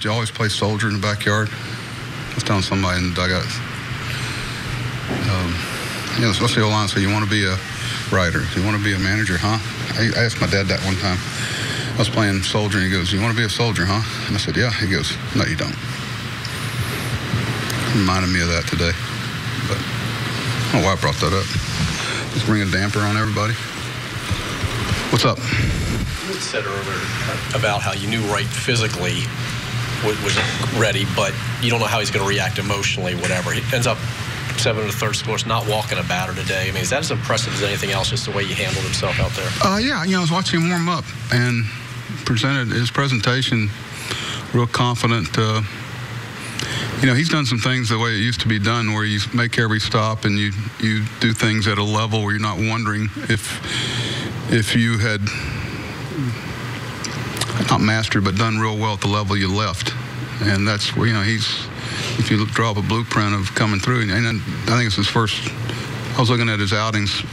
you always play soldier in the backyard? I was telling somebody in the dugout. Especially the line, so you want to be a writer? You want to be a manager, huh? I asked my dad that one time. I was playing soldier, and he goes, "You want to be a soldier, huh?" And I said, "Yeah." He goes, "No, you don't." Reminded me of that today. But I don't know why I brought that up. Just bring a damper on everybody. What's up? You had said earlier about how you knew Wright physically was ready, but you don't know how he's going to react emotionally, whatever. He ends up 7 in the third, scores, not walking a batter today. I mean, is that as impressive as anything else, just the way he handled himself out there? Yeah, I was watching him warm up and presented his presentation real confident. He's done some things the way it used to be done, where you make every stop and you do things at a level where you're not wondering if you had not mastered but done real well at the level you left. And that's where, if you draw up a blueprint of coming through, and I think it's his first. I was looking at his outings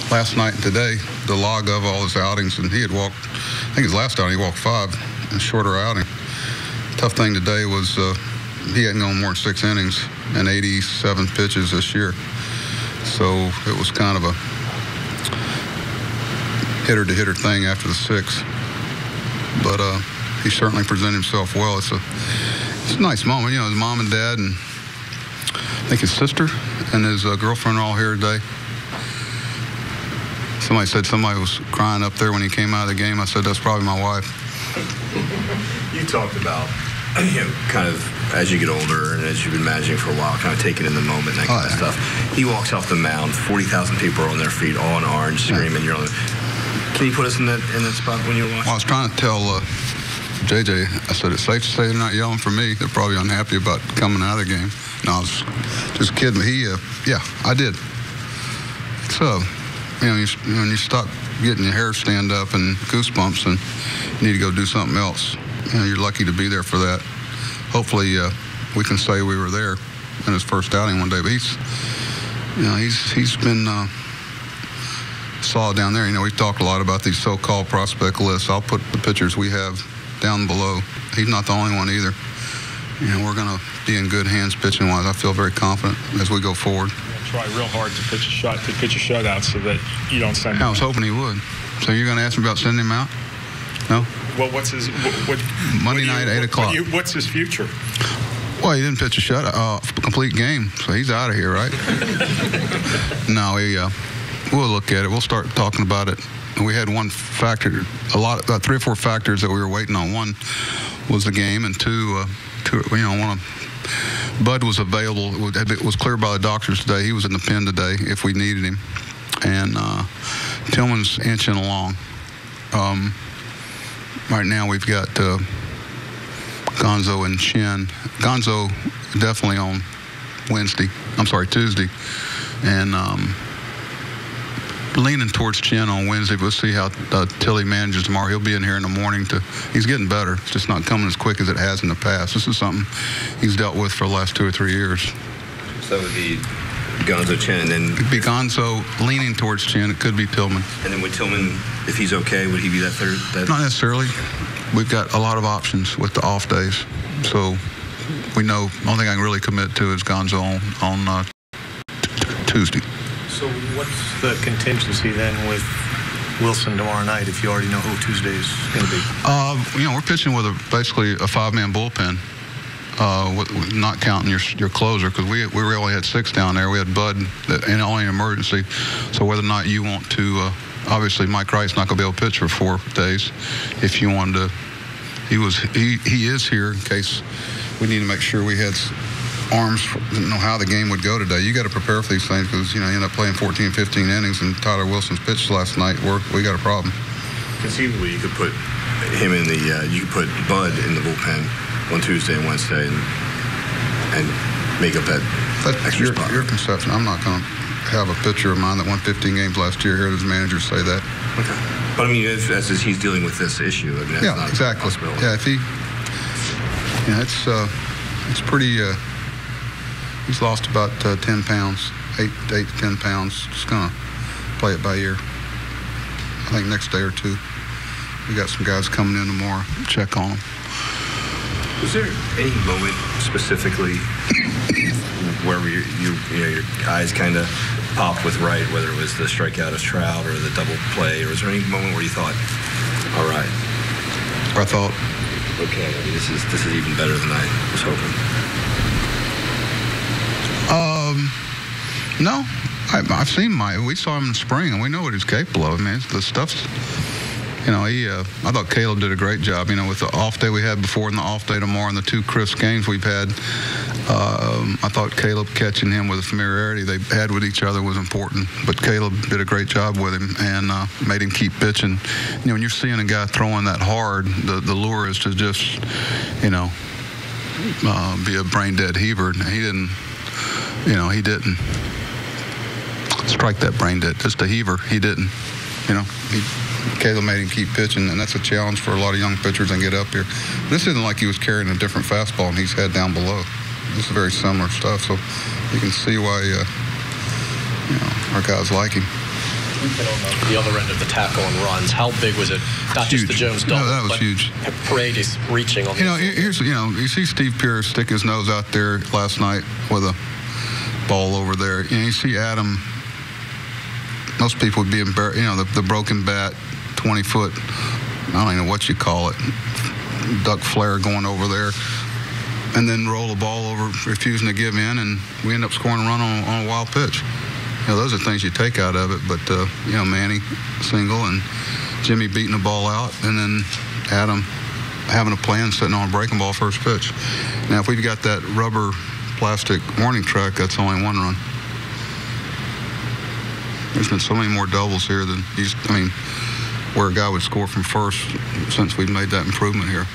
last night and today, the log of all his outings, and he had walked, I think his last outing he walked 5, a shorter outing. Tough thing today was he hadn't gone more than 6 innings and 87 pitches this year. So it was kind of a hitter-to-hitter thing after the 6. But he certainly presented himself well. It's a nice moment. His mom and dad and I think his sister and his girlfriend are all here today. Somebody said somebody was crying up there when he came out of the game. I said, that's probably my wife. You talked about, kind of as you get older and as you've been managing for a while, kind of taking in the moment and that kind of stuff. He walks off the mound, 40,000 people are on their feet, all in orange, screaming. You're on. Can you put us in that spot when you're watching? Well, I was trying to tell JJ, I said, it's safe to say they're not yelling for me. They're probably unhappy about coming out of the game. No, I was just kidding. I did. So, when you stop getting your hair stand up and goosebumps and you need to go do something else, you're lucky to be there for that. Hopefully, we can say we were there in his first outing one day. But he's been solid down there. We've talked a lot about these so-called prospect lists. I'll put the pitchers we have down below. He's not the only one either. We're going to be in good hands pitching-wise. I feel very confident as we go forward. Try real hard to pitch a shutout so that you don't send him out. I was hoping he would. So you're going to ask him about sending him out? No? Well, what's his... Monday night, 8 o'clock. What's his future? Well, he didn't pitch a shutout, complete game, so he's out of here, right? No, we'll look at it. We'll start talking about it. And we had one factor, about 3 or 4 factors that we were waiting on. One was the game, and two, Bud was available. It was clear by the doctors today. He was in the pen today if we needed him. And Tillman's inching along. Right now we've got Gonzo and Chin. Gonzo definitely on Tuesday. And leaning towards Chin on Wednesday. We'll see how Tilly manages tomorrow. He'll be in here in the morning. He's getting better. It's just not coming as quick as it has in the past. This is something he's dealt with for the last 2 or 3 years. So that would be Gonzo, Chin, and then... It could be Gonzo leaning towards Chin. It could be Tillman. And then would Tillman, if he's okay, would he be that third? Not necessarily. We've got a lot of options with the off days. So we know the only thing I can really commit to is Gonzo on Tuesday. So what's the contingency then with Wilson tomorrow night if you already know who Tuesday is going to be? We're pitching with basically a 5-man bullpen, not counting your closer, because we really only had 6 down there. We had Bud and only an emergency. So whether or not you want to, obviously Mike Wright's not going to be able to pitch for 4 days. If you wanted to, he is here in case we need to make sure we had arms, didn't know how the game would go today. You got to prepare for these things because, you end up playing 14, 15 innings, and Tyler Wilson's pitched last night. We got a problem. Conceivably, you could put him in you could put Bud in the bullpen on Tuesday and Wednesday and make up that extra spot. Your conception. I'm not going to have a pitcher of mine that won 15 games last year. Hear his manager say that. Okay. But, as he's dealing with this issue, that's not exactly. a possibility. Yeah, if he... it's pretty... He's lost about 10 pounds, 8 to 10 pounds. Just going to play it by ear. I think next day or 2. We got some guys coming in tomorrow, check on them. Was there any moment specifically where your eyes kind of popped with Wright, whether it was the strikeout of Trout or the double play, or was there any moment where you thought, all right, I thought, okay, this is even better than I was hoping? No. I've seen we saw him in the spring, and we know what he's capable of. I mean, the stuff's, I thought Caleb did a great job, with the off day we had before and the off day tomorrow and the 2 crisp games we've had. I thought Caleb catching him with the familiarity they had with each other was important, but Caleb did a great job with him and made him keep pitching. When you're seeing a guy throwing that hard, the lure is to just, be a brain-dead heaver. And he didn't strike that brain-dead. Just a heaver. He didn't. Caleb made him keep pitching, and that's a challenge for a lot of young pitchers and get up here. This isn't like he was carrying a different fastball and he's head down below. This is very similar stuff, so you can see why our guys like him. We've been on the other end of the tackle and runs. How big was it? Not just the Jones double, that was but huge. Parade is reaching on. Here's you see Steve Pierce stick his nose out there last night with a ball over there. You see Adam. Most people would be embarrassed. The broken bat, 20-foot. I don't even know what you call it. Duck flare going over there. And then roll the ball over, refusing to give in, and we end up scoring a run on a wild pitch. Those are things you take out of it. But, Manny single and Jimmy beating the ball out, and then Adam having a plan, sitting on a breaking ball first pitch. Now, if we've got that rubber plastic warning track, that's only 1 run. There's been so many more doubles here than where a guy would score from first since we've made that improvement here.